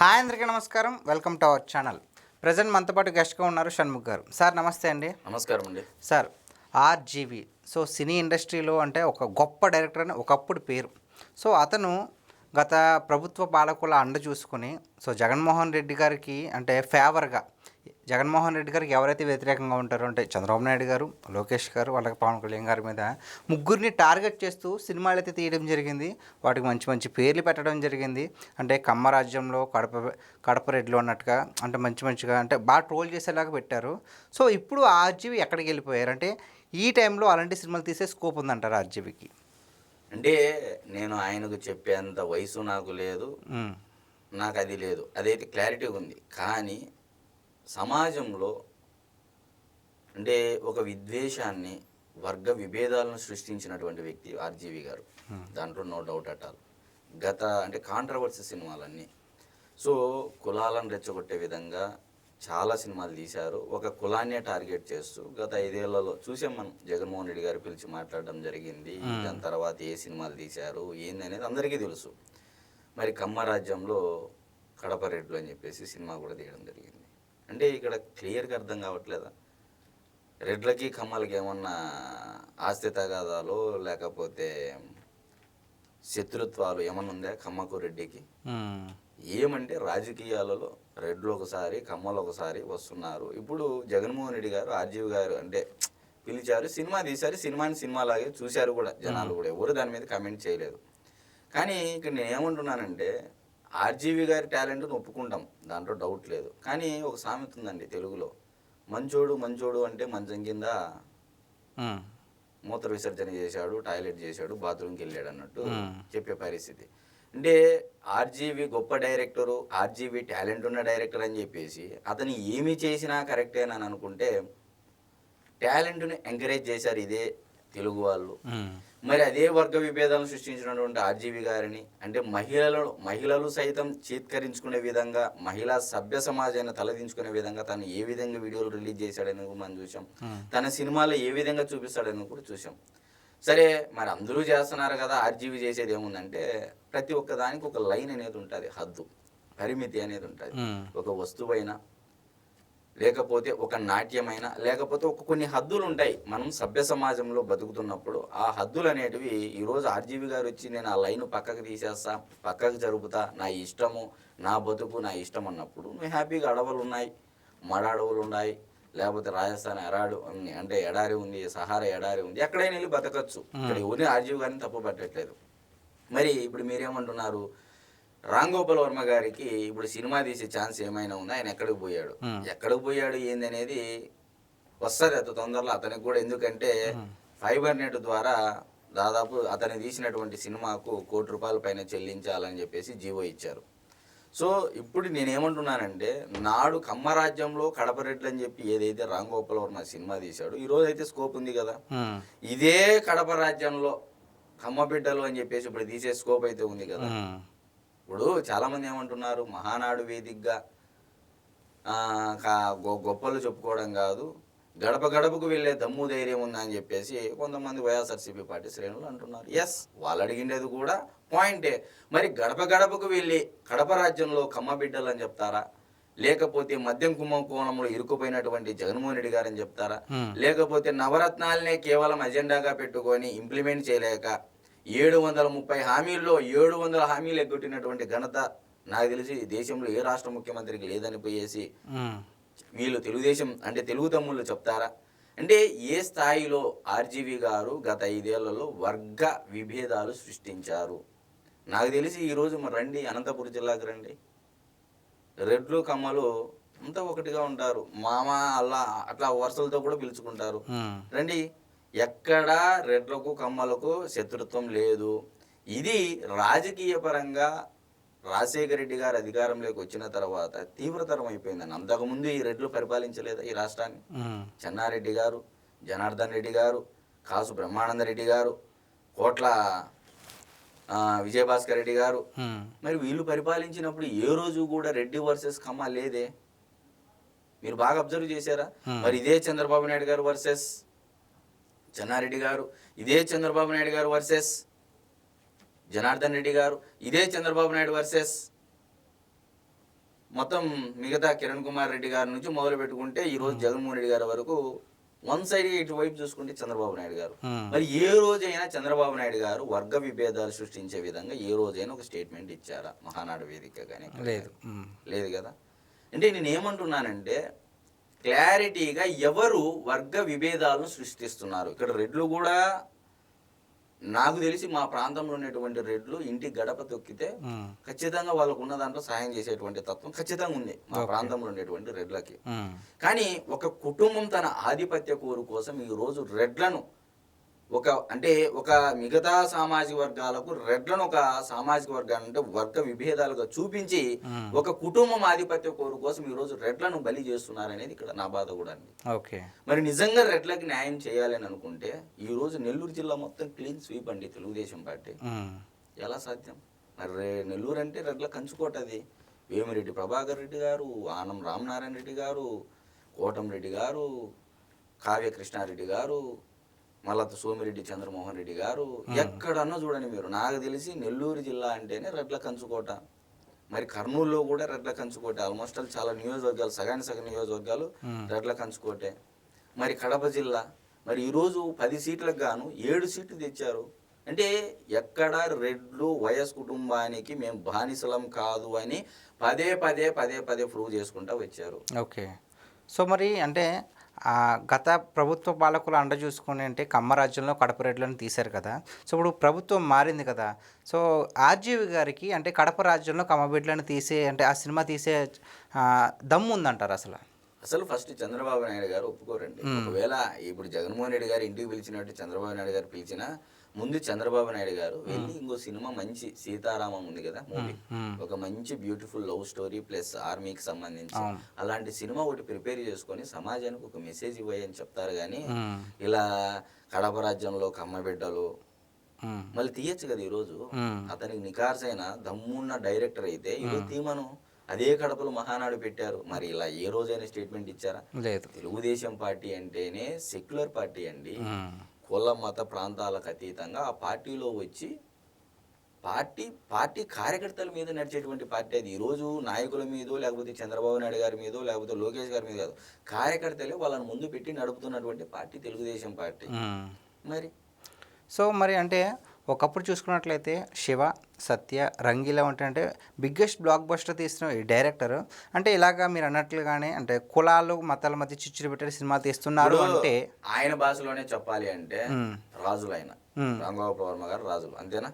Hi అందరికీ నమస్కారం. Welcome to our channel. Present మనతో పాటు గెస్ట్గా ఉన్నారు షణ్ముఖ్ గారు. సార్ నమస్తే అండి. నమస్కారం అండి. సార్ ఆర్జీవి సినీ ఇండస్ట్రీలో అంటే ఒక గొప్ప డైరెక్టర్ అని ఒకప్పుడు పేరు. అతను గత ప్రభుత్వ పాలకుల అండ చూసుకొని జగన్మోహన్ రెడ్డి గారికి అంటే ఫేవర్గా జగన్మోహన్ రెడ్డి గారికి ఎవరైతే వ్యతిరేకంగా ఉంటారో అంటే చంద్రబాబు నాయుడు గారు, లోకేష్ గారు, వాళ్ళకి పవన్ కళ్యాణ్ గారి మీద ముగ్గురిని టార్గెట్ చేస్తూ సినిమాలు అయితే తీయడం జరిగింది. వాటికి మంచి మంచి పేర్లు పెట్టడం జరిగింది. అంటే కమ్మరాజ్యంలో కడప రెడ్లు అన్నట్టుగా అంటే మంచి మంచిగా అంటే బాగా ట్రోల్ చేసేలాగా పెట్టారు. ఇప్పుడు ఆర్జీవి ఎక్కడికి వెళ్ళిపోయారు అంటే ఈ టైంలో అలాంటి సినిమాలు తీసే స్కోప్ ఉందంటారు ఆర్జీవికి? అంటే నేను ఆయనకు చెప్పేంత వయసు నాకు లేదు, నాకు అది లేదు, అదైతే క్లారిటీగా ఉంది. కానీ సమాజంలో అంటే ఒక విద్వేషాన్ని, వర్గ విభేదాలను సృష్టించినటువంటి వ్యక్తి ఆర్జీవి గారు. దాంట్లో నో డౌట్ అట్ ఆల్. అంటే కాంట్రవర్సీ సినిమాలన్నీ కులాలను రెచ్చగొట్టే విధంగా చాలా సినిమాలు తీశారు. ఒక కులాన్నే టార్గెట్ చేస్తూ గత 5 ఏళ్లలో చూసాం మనం. జగన్మోహన్ రెడ్డి గారు పిలిచి మాట్లాడడం జరిగింది. దాని తర్వాత ఏ సినిమాలు తీశారు ఏంది అనేది అందరికీ తెలుసు. మరి కమ్మరాజ్యంలో కడప రెడ్లు అని చెప్పేసి సినిమా కూడా తీయడం జరిగింది. అంటే ఇక్కడ క్లియర్గా అర్థం కావట్లేదా? రెడ్లకి కమ్మలకి ఏమన్నా ఆస్తి తగాదాలు లేకపోతే శత్రుత్వాలు ఏమన్నా ఉందా కమ్మకు రెడ్డికి? ఏమంటే రాజకీయాలలో రెడ్లు ఒకసారి కమ్మలు ఒకసారి వస్తున్నారు. ఇప్పుడు జగన్మోహన్ రెడ్డి గారు ఆర్జీవి గారు అంటే పిలిచారు, సినిమా తీశారు, సినిమాలాగే చూశారు కూడా జనాలు కూడా, ఎవరు దాని మీద కామెంట్ చేయలేదు. కానీ ఇక్కడ నేను ఏమంటున్నానంటే ఆర్జీవి గారి టాలెంట్ను ఒప్పుకుంటాం, దాంట్లో డౌట్ లేదు. కానీ ఒక సామెత ఉందండి తెలుగులో, మంచోడు అంటే మంచం కింద మూత్ర విసర్జన చేశాడు, టాయిలెట్ చేశాడు, బాత్రూమ్కి వెళ్ళాడు అన్నట్టు చెప్పే పరిస్థితి. అంటే ఆర్జీవి గొప్ప డైరెక్టరు, ఆర్జీవి టాలెంట్ ఉన్న డైరెక్టర్ అని చెప్పేసి అతను ఏమి చేసినా కరెక్టేనని అనుకుంటే టాలెంట్ని ఎంకరేజ్ చేశారు ఇదే తెలుగు వాళ్ళు. మరి అదే వర్గ విభేదాలను సృష్టించినటువంటి ఆర్జీవి గారిని అంటే మహిళలు సైతం చీత్కరించుకునే విధంగా, మహిళా సభ్య సమాజాన్ని తలదించుకునే విధంగా తను ఏ విధంగా వీడియోలు రిలీజ్ చేశాడని మనం చూసాం. తన సినిమాలో ఏ విధంగా చూపిస్తాడని కూడా చూసాం. సరే, మరి అందరూ చేస్తున్నారు కదా, ఆర్జీవి చేసేది ఏముందంటే ప్రతి ఒక్క దానికి ఒక లైన్ అనేది ఉంటుంది, హద్దు, పరిమితి అనేది ఉంటుంది. ఒక వస్తువైనా లేకపోతే ఒక నాట్యమైనా లేకపోతే కొన్ని హద్దులు ఉంటాయి. మనం సభ్య సమాజంలో బతుకుతున్నప్పుడు ఆ హద్దులు అనేటివి ఈరోజు ఆర్జీవి గారు వచ్చి నేను ఆ లైన్ పక్కకు తీసేస్తా, పక్కకు జరుపుతా, నా ఇష్టము, నా బతుకు, నా ఇష్టం అన్నప్పుడు నువ్వు హ్యాపీగా అడవులు ఉన్నాయి, మడ అడవులు ఉన్నాయి, లేకపోతే రాజస్థాన్ అంటే ఎడారి ఉంది, సహారా ఎడారి ఉంది, ఎక్కడైనా వెళ్ళి బతకచ్చు. ఇక్కడ ఎవరిని ఆర్జీవి గారిని తప్పు పట్టట్లేదు. మరి ఇప్పుడు మీరేమంటున్నారు, రామ్ గోపాల్ వర్మ గారికి ఇప్పుడు సినిమా తీసే ఛాన్స్ ఏమైనా ఉందా? ఆయన ఎక్కడికి పోయాడు ఏంది అనేది వస్తుంది అత తొందరలో అతనికి కూడా. ఎందుకంటే ఫైబర్ నెట్ ద్వారా దాదాపు అతను తీసినటువంటి సినిమాకు ₹1 కోటి పైన చెల్లించాలని చెప్పేసి జీవో ఇచ్చారు. ఇప్పుడు నేనేమంటున్నానంటే నాడు కమ్మరాజ్యంలో కడప రెడ్లు అని చెప్పి ఏదైతే రామ్ గోపాల్ వర్మ సినిమా తీశాడు, ఈరోజు అయితే స్కోప్ ఉంది కదా. ఇదే కడప రాజ్యంలో కమ్మ బిడ్డలు అని చెప్పేసి ఇప్పుడు తీసే స్కోప్ అయితే ఉంది కదా. ఇప్పుడు చాలామంది ఏమంటున్నారు, మహానాడు వేదికగా గొప్పలు చెప్పుకోవడం కాదు, గడప గడపకు వెళ్ళే దమ్ము ధైర్యం ఉందా అని చెప్పేసి కొంతమంది వైఎస్ఆర్సీపీ పార్టీ శ్రేణులు అంటున్నారు. ఎస్, వాళ్ళు అడిగిండేది కూడా పాయింటే. మరి గడప గడపకు వెళ్ళి కడప రాజ్యంలో కమ్మ బిడ్డలు అని చెప్తారా, లేకపోతే మద్యం కుంభకోణంలో ఇరుక్కుపోయినటువంటి జగన్మోహన్ రెడ్డి గారు అని చెప్తారా, లేకపోతే నవరత్నాలనే కేవలం అజెండాగా పెట్టుకొని ఇంప్లిమెంట్ చేయలేక 730 హామీల్లో 700 హామీలు ఎగ్గొట్టినటువంటి ఘనత నాకు తెలిసి దేశంలో ఏ రాష్ట్ర ముఖ్యమంత్రికి లేదని పోయేసి వీళ్ళు తెలుగుదేశం అంటే తెలుగు తమ్ముళ్ళు చెప్తారా? అంటే ఏ స్థాయిలో ఆర్జీవి గారు గత 5 ఏళ్లలో వర్గ విభేదాలు సృష్టించారు. నాకు తెలిసి ఈరోజు మరి రండి, అనంతపురం జిల్లాకి రండి, రెడ్లు కమ్మలు అంతా ఒకటిగా ఉంటారు, మామ అల్లా అట్లా వరుసలతో కూడా పిలుచుకుంటారు. రండి, ఎక్కడా రెడ్లకు కమ్మలకు శత్రుత్వం లేదు. ఇది రాజకీయ పరంగా రాజశేఖర రెడ్డి గారు అధికారంలోకి వచ్చిన తర్వాత తీవ్రతరం అయిపోయిందని. అంతకుముందు ఈ రెడ్లు పరిపాలించలేదా ఈ రాష్ట్రాన్ని? చెన్నారెడ్డి గారు, జనార్దన్ రెడ్డి గారు, కాసు బ్రహ్మానంద రెడ్డి గారు, కోట్ల విజయభాస్కర్ రెడ్డి గారు, మరి వీళ్ళు పరిపాలించినప్పుడు ఏ రోజు కూడా రెడ్డి వర్సెస్ కమ్మ లేదే. మీరు బాగా అబ్జర్వ్ చేశారా? మరి ఇదే చంద్రబాబు నాయుడు గారు వర్సెస్ చెన్నారెడ్డి గారు, ఇదే చంద్రబాబు నాయుడు గారు వర్సెస్ జనార్దన్ రెడ్డి గారు, ఇదే చంద్రబాబు నాయుడు వర్సెస్ మొత్తం మిగతా కిరణ్ కుమార్ రెడ్డి గారి నుంచి మొదలు పెట్టుకుంటే ఈ రోజు జగన్మోహన్ రెడ్డి గారి వరకు వన్ సైడ్ ఇటువైపు చూసుకుంటే చంద్రబాబు నాయుడు గారు. మరి ఏ రోజైనా చంద్రబాబు నాయుడు గారు వర్గ విభేదాలు సృష్టించే విధంగా ఏ రోజైనా ఒక స్టేట్మెంట్ ఇచ్చారా మహానాడు వేదిక కానీ? లేదు కదా. అంటే నేను ఏమంటున్నానంటే క్లారిటీగా ఎవరు వర్గ విభేదాలను సృష్టిస్తున్నారు. ఇక్కడ రెడ్లు కూడా నాకు తెలిసి మా ప్రాంతంలో ఉన్నటువంటి రెడ్లు ఇంటి గడప తొక్కితే ఖచ్చితంగా వాళ్ళకు ఉన్న దాంట్లో సాయం చేసేటువంటి తత్వం ఖచ్చితంగా ఉంది మా ప్రాంతంలో ఉండేటువంటి రెడ్లకి. కానీ ఒక కుటుంబం తన ఆధిపత్య కోరు కోసం ఈ రోజు రెడ్లను ఒక మిగతా సామాజిక వర్గాలకు రెడ్లను ఒక సామాజిక వర్గాన్ని అంటే వర్గ విభేదాలుగా చూపించి ఒక కుటుంబం ఆధిపత్య కోరు కోసం ఈ రోజు రెడ్లను బలి చేస్తున్నారనేది ఇక్కడ నా బాధ కూడా అండి. మరి నిజంగా రెడ్లకి న్యాయం చేయాలని అనుకుంటే ఈ రోజు నెల్లూరు జిల్లా మొత్తం క్లీన్ స్వీప్ అండి తెలుగుదేశం పార్టీ. ఎలా సాధ్యం? మరి నెల్లూరు అంటే రెడ్ల కంచుకోటది. వేమిరెడ్డి ప్రభాకర్ రెడ్డి గారు, ఆనం రామనారాయణ రెడ్డి గారు, కోటంరెడ్డి గారు, కావ్య కృష్ణారెడ్డి గారు, మళ్ళా సోమిరెడ్డి చంద్రమోహన్ రెడ్డి గారు, ఎక్కడన్నా చూడండి మీరు. నాకు తెలిసి నెల్లూరు జిల్లా అంటేనే రెడ్ల కంచుకోట. మరి కర్నూలులో కూడా రెడ్ల కంచుకోట. ఆల్మోస్ట్ చాలా నియోజకవర్గాలు సగం నియోజకవర్గాలు రెడ్ల కంచుకోటే. మరి కడప జిల్లా మరి ఈరోజు 10 సీట్లకు గాను 7 సీట్లు తెచ్చారు. అంటే ఎక్కడ రెడ్లు వైఎస్ కుటుంబానికి మేము బానిసలం కాదు అని పదే ప్రూవ్ చేసుకుంటా వచ్చారు. ఓకే. సో మరి అంటే గత ప్రభుత్వ పాలకులు అండ చూసుకుని అంటే కమ్మ రాజ్యంలో కడప రెడ్లను తీశారు కదా. సో ఇప్పుడు ప్రభుత్వం మారింది కదా. సో ఆర్జీవి గారికి అంటే కడప రాజ్యంలో కమ్మ బిడ్డలను తీసే అంటే ఆ సినిమా తీసే దమ్ము ఉందంటారు అసలు? ఫస్ట్ చంద్రబాబు నాయుడు గారు ఒప్పుకోరండి. ఒకవేళ ఇప్పుడు జగన్మోహన్ రెడ్డి గారు ఇంటికి పిలిచినట్టు చంద్రబాబు నాయుడు గారు పిలిచినా ముందు చంద్రబాబు నాయుడు గారు వెళ్ళి ఇంకో సినిమా మంచి సీతారామం ఉంది కదా మూవీ, ఒక మంచి బ్యూటిఫుల్ లవ్ స్టోరీ ప్లస్ ఆర్మీకి సంబంధించి అలాంటి సినిమా ఒకటి ప్రిపేర్ చేసుకొని సమాజానికి ఒక మెసేజ్ ఇవ్వని చెప్తారు. కానీ ఇలా కడప రాజ్యంలో కమ్మబిడ్డలు మళ్ళీ తీయచ్చు కదా. ఈరోజు అతనికి నికార్సైన దమ్మున్న డైరెక్టర్ అయితే ఈరోజు తీమను అదే కడపలో మహానాడు పెట్టారు. మరి ఇలా ఏ రోజైనా స్టేట్మెంట్ ఇచ్చారా? లేదు. తెలుగుదేశం పార్టీ అంటేనే సెక్యులర్ పార్టీ అండి. కుల మత ప్రాంతాలకు అతీతంగా ఆ పార్టీలో వచ్చి పార్టీ కార్యకర్తల మీద నడిచేటువంటి పార్టీ అది. ఈరోజు నాయకుల మీదో లేకపోతే చంద్రబాబు నాయుడు గారి మీదో లేకపోతే లోకేష్ గారి మీద కాదు, కార్యకర్తలే వాళ్ళని ముందు పెట్టి నడుపుతున్నటువంటి పార్టీ తెలుగుదేశం పార్టీ. మరి సో మరి అంటే ఒకప్పుడు చూసుకున్నట్లయితే శివ, సత్య, రంగీలా అంటే బిగ్గెస్ట్ బ్లాక్ బస్టర్ తీసిన ఈ డైరెక్టర్ అంటే ఇలాగా మీరు అన్నట్లుగానే అంటే కులాలు మతాల మధ్య చిచ్చులు పెట్టే సినిమా తీస్తున్నారు అంటే ఆయన భాషలోనే చెప్పాలి అంటే రాజులు ఆయన రాంగోపాల్ వర్మ గారు రాజులు అంతేనా?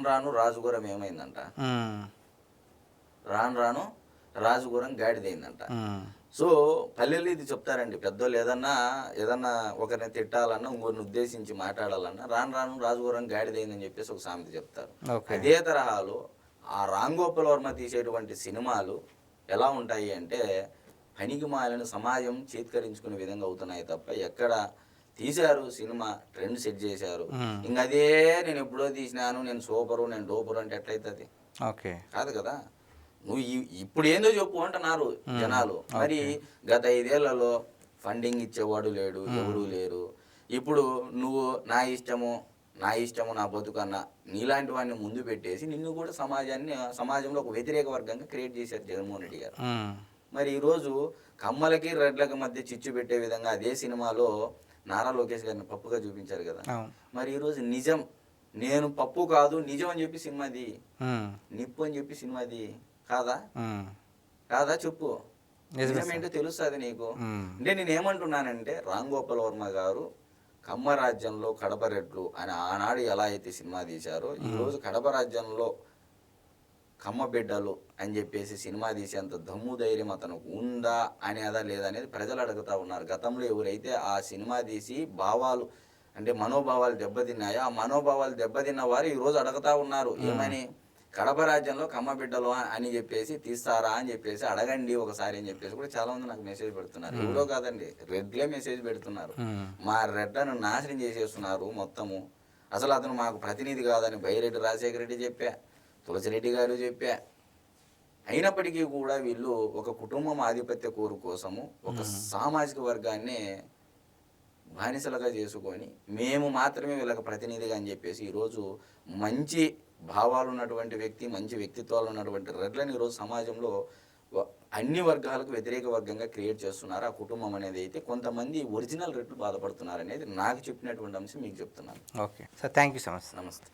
రాను రాజుగురం ఏమైందంట, రాను రాజుగురం గాడిదైందంట. సో పల్లెలు ఇది చెప్తారండి పెద్దోళ్ళు. ఏదన్నా ఒకరిని తిట్టాలన్నా ఇంకొకరిని ఉద్దేశించి మాట్లాడాలన్నా రాను రాజుగురం గాడిదైందని చెప్పేసి ఒక సామెత చెప్తారు. అదే తరహాలో ఆ రాంగోపాల్ వర్మ తీసేటువంటి సినిమాలు ఎలా ఉంటాయి అంటే పనికి మాలిన సమాజం చేత్కరించుకునే విధంగా అవుతున్నాయి తప్ప ఎక్కడ తీశారు సినిమా ట్రెండ్ సెట్ చేశారు. ఇంక అదే నేను ఎప్పుడో తీసినాను, నేను సూపరు, నేను డోపరు అంటే ఎట్లయితుంది? కాదు కదా. నువ్వు ఇప్పుడు ఏందో చెప్పు అంటున్నారు జనాలు. మరి గత 5 ఏళ్లలో ఫండింగ్ ఇచ్చేవాడు లేడు, ఎవరు లేరు. ఇప్పుడు నువ్వు నా ఇష్టము నా బతుకన్నా నీలాంటి వాడిని ముందు పెట్టేసి నిన్ను కూడా సమాజంలో ఒక వ్యతిరేక వర్గంగా క్రియేట్ చేశారు జగన్మోహన్ రెడ్డి గారు. మరి ఈరోజు కమ్మలకి రెడ్లకి మధ్య చిచ్చు పెట్టే విధంగా అదే సినిమాలో నారా లోకేష్ గారిని పప్పుగా చూపించారు కదా. మరి ఈరోజు నిజం నేను పప్పు కాదు నిజం అని చెప్పి సినిమాది, నిప్పు అని చెప్పి సినిమాది కాదా చెప్పు, నిజమేంటో తెలుస్తుంది నీకు. అంటే నేను ఏమంటున్నానంటే రాంగోపాల్ వర్మ గారు కమ్మ రాజ్యంలో కడప రెడ్లు అని ఆనాడు ఎలా అయితే సినిమా తీశారో ఈరోజు కడప రాజ్యంలో కమ్మ బిడ్డలు అని చెప్పేసి సినిమా తీసేంత దమ్ము ధైర్యం అతనికి ఉందా అనేదా లేదా అనేది ప్రజలు అడుగుతా ఉన్నారు. గతంలో ఎవరైతే ఆ సినిమా తీసి భావాలు అంటే మనోభావాలు దెబ్బతిన్నాయో ఆ మనోభావాలు దెబ్బతిన్న వారు ఈరోజు అడుగుతా ఉన్నారు ఏమని, కడప రాజ్యంలో కమ్మ బిడ్డలు అని చెప్పేసి తీస్తారా అని చెప్పేసి అడగండి ఒకసారి అని చెప్పేసి కూడా చాలా మంది నాకు మెసేజ్ పెడుతున్నారు. ఎవరో కాదండి, రెడ్లే మెసేజ్ పెడుతున్నారు. మా రెడ్లను నాశనం చేసేస్తున్నారు మొత్తము. అసలు అతను మాకు ప్రతినిధి కాదని బైరెడ్డి రాజశేఖర రెడ్డి చెప్పా, తులసిరెడ్డి గారు చెప్పా. అయినప్పటికీ కూడా వీళ్ళు ఒక కుటుంబం ఆధిపత్య కోరు కోసము ఒక సామాజిక వర్గాన్ని బానిసలుగా చేసుకొని మేము మాత్రమే వీళ్ళకి ప్రతినిధిగా అని చెప్పేసి ఈరోజు మంచి భావాలు ఉన్నటువంటి వ్యక్తి, మంచి వ్యక్తిత్వాలు ఉన్నటువంటి రెడ్లని ఈరోజు సమాజంలో అన్ని వర్గాలకు వ్యతిరేక వర్గంగా క్రియేట్ చేస్తున్నారు ఆ కుటుంబం అనేది. అయితే కొంతమంది ఒరిజినల్ రెట్లు బాధపడుతున్నారు అనేది నాకు చెప్పినటువంటి అంశం మీకు చెప్తున్నాను. Okay sir, thank you so much. నమస్తే.